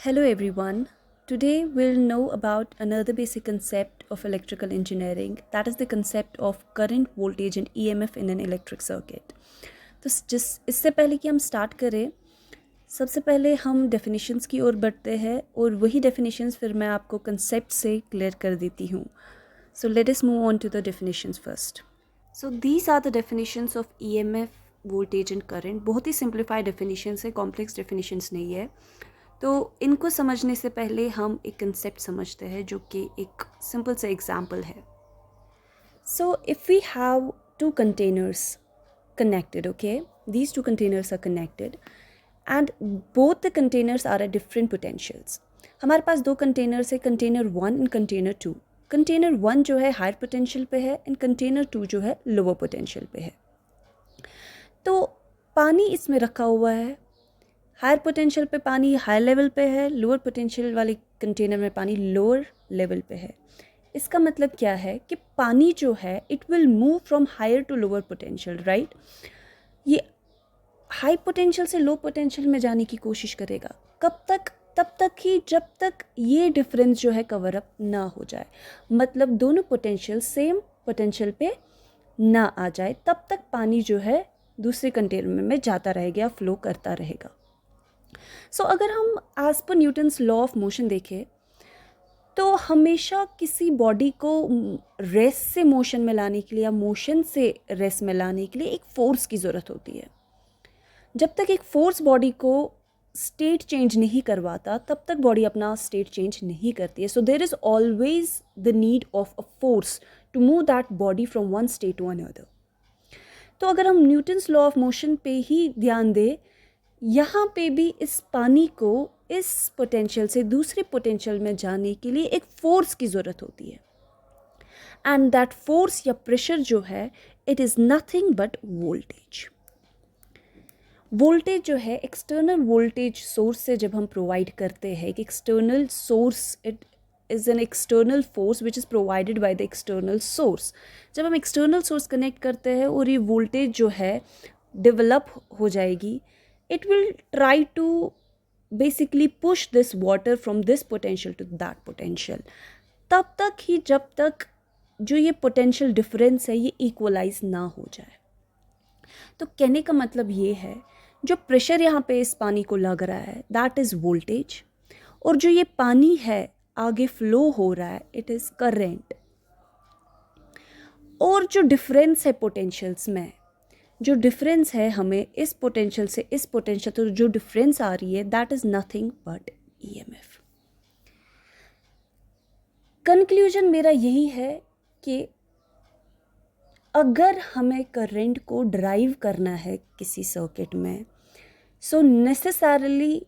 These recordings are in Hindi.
Hello everyone. Today we'll know about another basic concept of electrical engineering, that is the concept of current, voltage and EMF in an electric circuit. तो जिस इससे पहले कि हम स्टार्ट करें, सबसे पहले हम डेफिनेशंस की ओर बढ़ते हैं और वही डेफिनेशंस फिर मैं आपको कंसेप्ट से क्लियर कर देती हूँ. So let us move on to the definitions first. So these are the definitions of EMF, voltage and current. बहुत ही simplified definitions है, complex definitions नहीं है. तो इनको समझने से पहले हम एक कंसेप्ट समझते हैं जो कि एक सिंपल सा एग्जाम्पल है. So if we have two containers connected, okay, these two containers are connected and both the containers are at different potentials. हमारे पास दो कंटेनर्स है, कंटेनर 1 एंड कंटेनर 2. कंटेनर 1 जो है हायर पोटेंशियल पे है एंड कंटेनर 2 जो है लोअर पोटेंशियल पे है. तो पानी इसमें रखा हुआ है. हायर पोटेंशियल पे पानी हायर लेवल पे है, लोअर पोटेंशियल वाले कंटेनर में पानी लोअर लेवल पे है. इसका मतलब क्या है कि पानी जो है it will move from higher to lower potential, right. ये हाई पोटेंशियल से लो पोटेंशियल में जाने की कोशिश करेगा. कब तक? तब तक ही जब तक ये डिफरेंस जो है कवर अप ना हो जाए, मतलब दोनों पोटेंशियल सेम पोटेंशियल पे ना आ जाए, तब तक पानी जो है दूसरे कंटेनर में जाता रहेगा, फ्लो करता रहेगा. सो अगर हम as per Newton's law of motion देखें तो हमेशा किसी बॉडी को रेस्ट से मोशन में लाने के लिए या मोशन से रेस्ट में लाने के लिए एक फोर्स की ज़रूरत होती है. जब तक एक फोर्स बॉडी को स्टेट चेंज नहीं करवाता तब तक बॉडी अपना स्टेट चेंज नहीं करती है. So there is always the need of a force to move that body from one state to another. तो अगर हम न्यूटन्स लॉ ऑफ मोशन पे ही ध्यान दें, यहाँ पे भी इस पानी को इस पोटेंशियल से दूसरे पोटेंशियल में जाने के लिए एक फोर्स की ज़रूरत होती है. एंड दैट फोर्स या प्रेशर जो है it is nothing but voltage. Voltage जो है एक्सटर्नल वोल्टेज सोर्स से जब हम प्रोवाइड करते हैं, एक external source, it is an external force which is provided by the external source. जब हम एक्सटर्नल सोर्स कनेक्ट करते हैं और ये वोल्टेज जो है डेवलप हो जाएगी, it will try to basically push this water from this potential to that potential. तब तक ही जब तक जो ये पोटेंशियल डिफरेंस है ये इक्वलाइज ना हो जाए. तो कहने का मतलब ये है जो प्रेशर यहाँ पे इस पानी को लग रहा है दैट इज़ वोल्टेज, और जो ये पानी है आगे फ्लो हो रहा है इट इज़ करेंट. और जो डिफरेंस है पोटेंशियल्स में, जो डिफरेंस है हमें इस पोटेंशियल से इस पोटेंशियल तो जो डिफरेंस आ रही है that is nothing but EMF. Conclusion मेरा यही है कि अगर हमें करंट को ड्राइव करना है किसी सर्किट में, सो नेसेसरली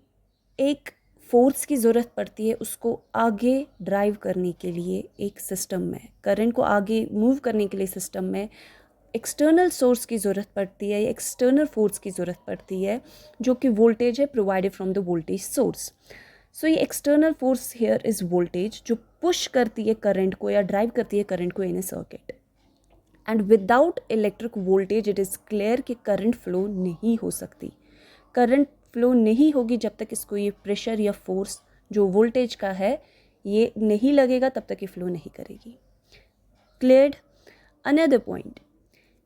एक फोर्स की ज़रूरत पड़ती है उसको आगे ड्राइव करने के लिए. एक सिस्टम में करंट को आगे मूव करने के लिए सिस्टम में एक्सटर्नल सोर्स की ज़रूरत पड़ती है, एक्सटर्नल फोर्स की ज़रूरत पड़ती है जो कि वोल्टेज है provided from the voltage source. So ये external force here is voltage जो पुश करती है करंट को या ड्राइव करती है करंट को in a circuit. And without electric voltage it is clear कि करंट फ्लो नहीं हो सकती. करंट फ्लो नहीं होगी जब तक इसको ये प्रेशर या फोर्स जो वोल्टेज का है ये नहीं लगेगा, तब तक ये फ्लो नहीं करेगी. क्लियर्ड? अनदर पॉइंट,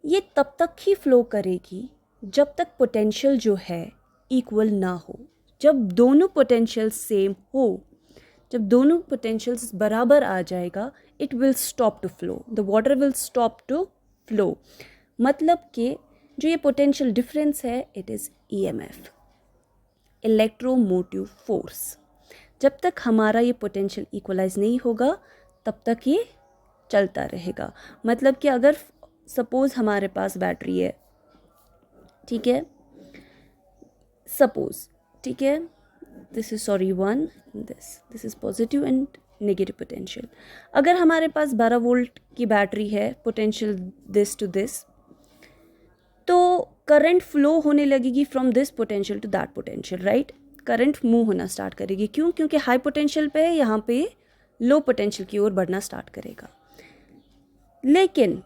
ये तब तक ही फ्लो करेगी जब तक पोटेंशियल जो है इक्वल ना हो. जब दोनों पोटेंशियल सेम हो, जब दोनों पोटेंशियल्स बराबर आ जाएगा it will stop to flow, the water will stop to flow. मतलब कि जो ये पोटेंशियल डिफरेंस है it is EMF, electromotive force. जब तक हमारा ये पोटेंशियल इक्वलाइज नहीं होगा तब तक ये चलता रहेगा. मतलब कि अगर सपोज़ हमारे पास बैटरी है, ठीक है, सपोज़, ठीक है, this is sorry 1, this is positive and negative potential. अगर हमारे पास 12 वोल्ट की बैटरी है, पोटेंशियल दिस टू दिस, तो करंट फ्लो होने लगेगी from this potential to that potential, right. Current move होना स्टार्ट करेगी. क्यों? क्योंकि हाई पोटेंशियल पे है, यहाँ पे लो पोटेंशियल की ओर बढ़ना स्टार्ट करेगा. लेकिन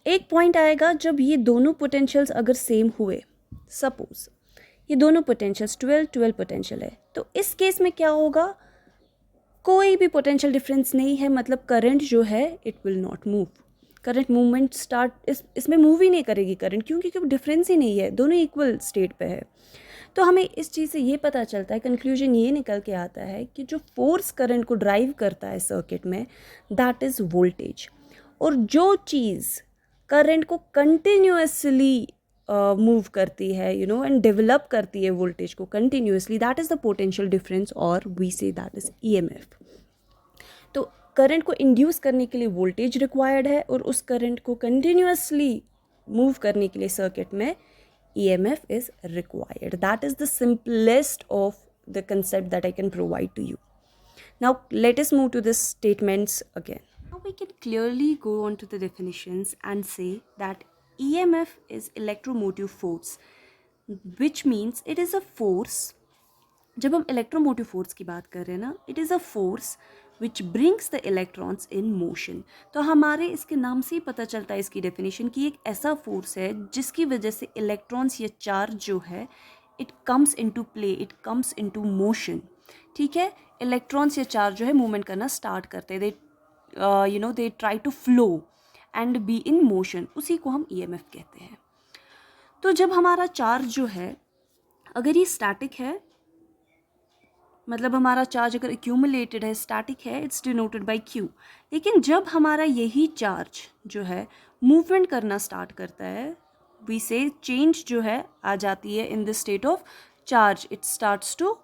एक पॉइंट आएगा जब ये दोनों पोटेंशियल्स अगर सेम हुए, सपोज ये दोनों पोटेंशियल्स 12 पोटेंशियल है। तो इस केस में क्या होगा, कोई भी पोटेंशियल डिफरेंस नहीं है, मतलब करंट जो है it will not move. Current movement start इसमें मूव ही नहीं करेगी करंट, क्योंकि डिफरेंस ही नहीं है, दोनों इक्वल स्टेट पे है। तो हमें इस चीज़ से ये पता चलता है, कंक्लूजन ये निकल के आता है कि जो फोर्स करंट को ड्राइव करता है सर्किट में, दैट इज़ वोल्टेज। और जो चीज़ करंट को कंटिन्यूअसली मूव करती है एंड डेवलप करती है वोल्टेज को continuously, that is the potential difference, और we say that is EMF. तो करंट को इंड्यूस करने के लिए वोल्टेज रिक्वायर्ड है, और उस करंट को कंटिन्यूअसली मूव करने के लिए सर्किट में EMF is required. That is the simplest of the concept that I can provide to you. Now let us move to the statements again. Now we can clearly go on to the definitions and say that EMF is electromotive force, which means it is a force. जब हम इलेक्ट्रोमोटिव फोर्स की बात कर रहे हैं ना, it is a force which brings the electrons in motion. तो हमारे इसके नाम से ही पता चलता है, इसकी डेफिनेशन, कि एक ऐसा फोर्स है जिसकी वजह से इलेक्ट्रॉन्स या चार्ज जो है it comes into play, it comes into motion. ठीक है, इलेक्ट्रॉन्स या चार्ज जो है मूवमेंट करना स्टार्ट करते हैं, they try to flow and be in motion, उसी को हम EMF कहते हैं। तो जब हमारा चार्ज जो है, अगर ये स्टैटिक है, मतलब हमारा चार्ज अगर एक्यूमुलेटेड है, स्टैटिक है, इट्स डिनोटेड बाय Q। लेकिन जब हमारा यही चार्ज जो है मूवमेंट करना स्टार्ट करता है, वी से चेंज जो है आ जाती है in the state of charge, it starts to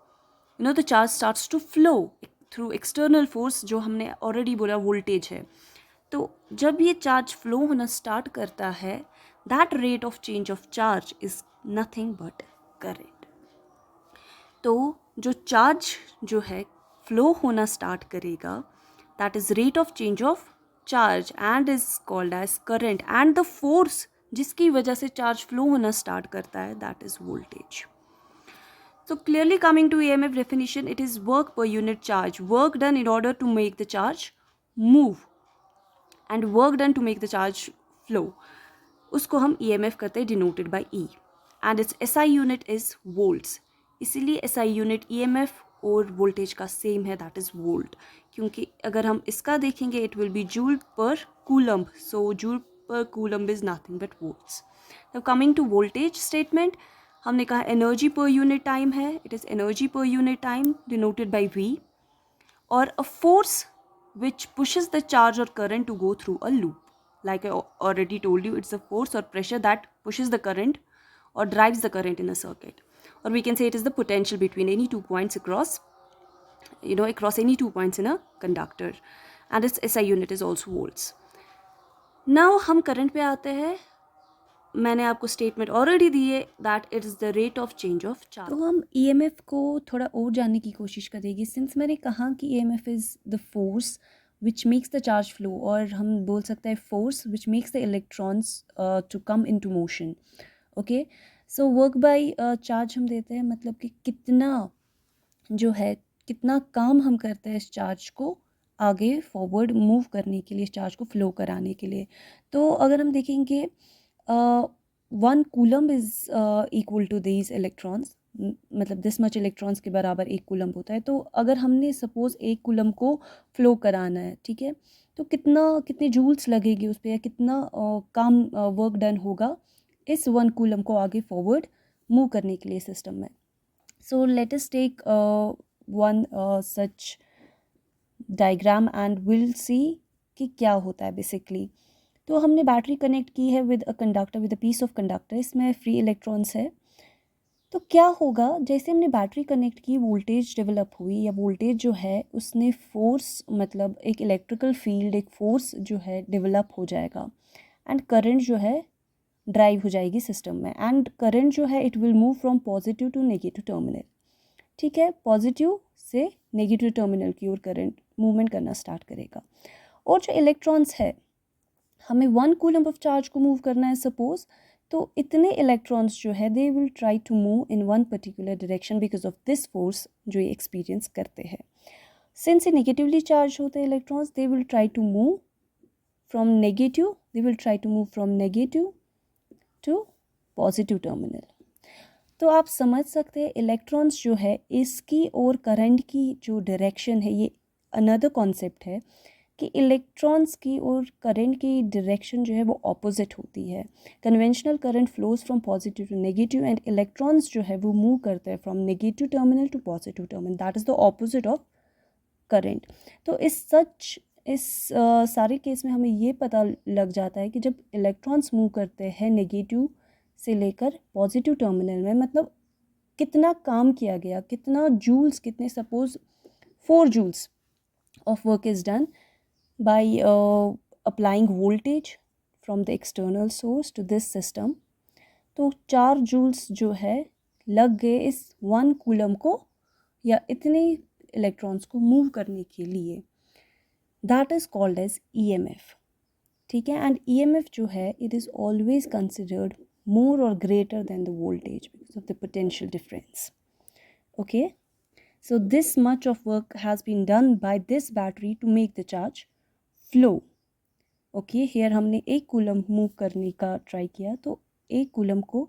the charge starts to flow through external force, जो हमने ऑलरेडी बोला वोल्टेज है। तो जब ये चार्ज फ्लो होना स्टार्ट करता है, that rate of change of charge is nothing but current. तो जो चार्ज जो है फ्लो होना स्टार्ट करेगा, that is rate of change of charge and is called as current, and the force जिसकी वजह से चार्ज फ्लो होना स्टार्ट करता है, that is voltage. So clearly coming to EMF definition, it is work per unit charge, work done in order to make the charge move and work done to make the charge flow. उसको हम EMF करते हैं denoted by E, and its SI unit is volts. इसीलिए SI यूनिट EMF और वोल्टेज का सेम है, दैट इज़ वोल्ट। क्योंकि अगर हम इसका देखेंगे, it will be joule per coulomb, so joule per coulomb is nothing but volts. Now coming to voltage statement, हमने कहा एनर्जी पर यूनिट टाइम है, it is energy per unit time denoted by V, और a force which pushes the charge or current to go through a loop. Like I already told you, it's a force or pressure that pushes the current or drives the current in a circuit. Or we can say it is the potential between any 2 points across any 2 points in a conductor. And its SI unit is also volts. Now हम current पे आते हैं। मैंने आपको स्टेटमेंट ऑलरेडी दिए that it is the rate of change of charge. तो हम EMF को थोड़ा और जानने की कोशिश करेंगे। सिंस मैंने कहा कि EMF is the force which makes the charge flow, और हम बोल सकते हैं force which makes the electrons to come into motion. Okay, so work by charge हम देते हैं, मतलब कि कितना जो है, कितना काम हम करते हैं इस चार्ज को आगे फॉरवर्ड मूव करने के लिए, इस चार्ज को फ्लो कराने के लिए। तो अगर हम देखेंगे 1 coulomb is equal to these electrons, मतलब दिस मच इलेक्ट्रॉन्स के बराबर 1 कूलम होता है। तो अगर हमने सपोज़ 1 कूलम को फ्लो कराना है, ठीक है, तो कितने जूल्स लगेगी उस पर, या कितना काम वर्क डन होगा इस 1 कूलम को आगे फॉरवर्ड मूव करने के लिए सिस्टम में। So let us take one such diagram and will see कि क्या होता है बेसिकली। तो हमने बैटरी कनेक्ट की है with a conductor, with a piece of conductor, इसमें फ्री इलेक्ट्रॉन्स है। तो क्या होगा, जैसे हमने बैटरी कनेक्ट की, वोल्टेज डेवलप हुई, या वोल्टेज जो है उसने फोर्स, मतलब एक इलेक्ट्रिकल फील्ड, एक फोर्स जो है डेवलप हो जाएगा, एंड करंट जो है ड्राइव हो जाएगी सिस्टम में, एंड करंट जो है it will move from positive to negative terminal. ठीक है, पॉजिटिव से नेगेटिव टर्मिनल की ओर करंट मूवमेंट करना स्टार्ट करेगा। और जो इलेक्ट्रॉन्स है, हमें 1 कूलम ऑफ चार्ज को मूव करना है सपोज, तो इतने इलेक्ट्रॉन्स जो है they will try to move in one particular direction because of this force जो ये एक्सपीरियंस करते हैं। सिंस ये नेगेटिवली चार्ज होते हैं electrons, they will try to move from negative to positive terminal. तो आप समझ सकते हैं इलेक्ट्रॉन्स जो है इसकी और करंट की जो डायरेक्शन है, ये अनदर कॉन्सेप्ट है कि इलेक्ट्रॉन्स की और करंट की डायरेक्शन जो है वो ऑपोजिट होती है। Conventional current flows from positive to negative and electrons जो है वो मूव करते हैं from negative terminal to positive terminal, that is the opposite of current. तो इस सारे केस में हमें ये पता लग जाता है कि जब इलेक्ट्रॉन्स मूव करते हैं नेगेटिव से लेकर पॉजिटिव टर्मिनल में, मतलब कितना काम किया गया, कितना जूल्स, कितने suppose 4 joules of work is done by applying voltage from the external source to this system। तो 4 जूल्स जो है लग गए इस 1 कूलम को या इतने इलेक्ट्रॉन्स को मूव करने के लिए, that is called as EMF। ठीक है, एंड EMF जो है it is always considered more or greater than the voltage because of the potential difference। Okay, so this much of work has been done by this battery to make the charge flow। Okay, here हमने 1 कूलम मूव करने का ट्राई किया, तो 1 कूलम को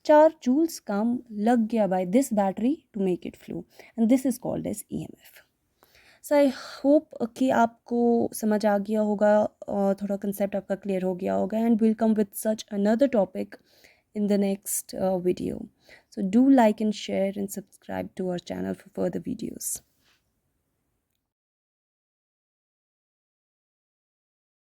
4 जूल्स काम लग गया by this battery to make it flow, and this is called as EMF। So I hope कि आपको समझ आ गया होगा, थोड़ा कंसेप्ट आपका क्लियर हो गया होगा, and will come with such another topic in the next video। So do like and share and subscribe to our channel for further videos।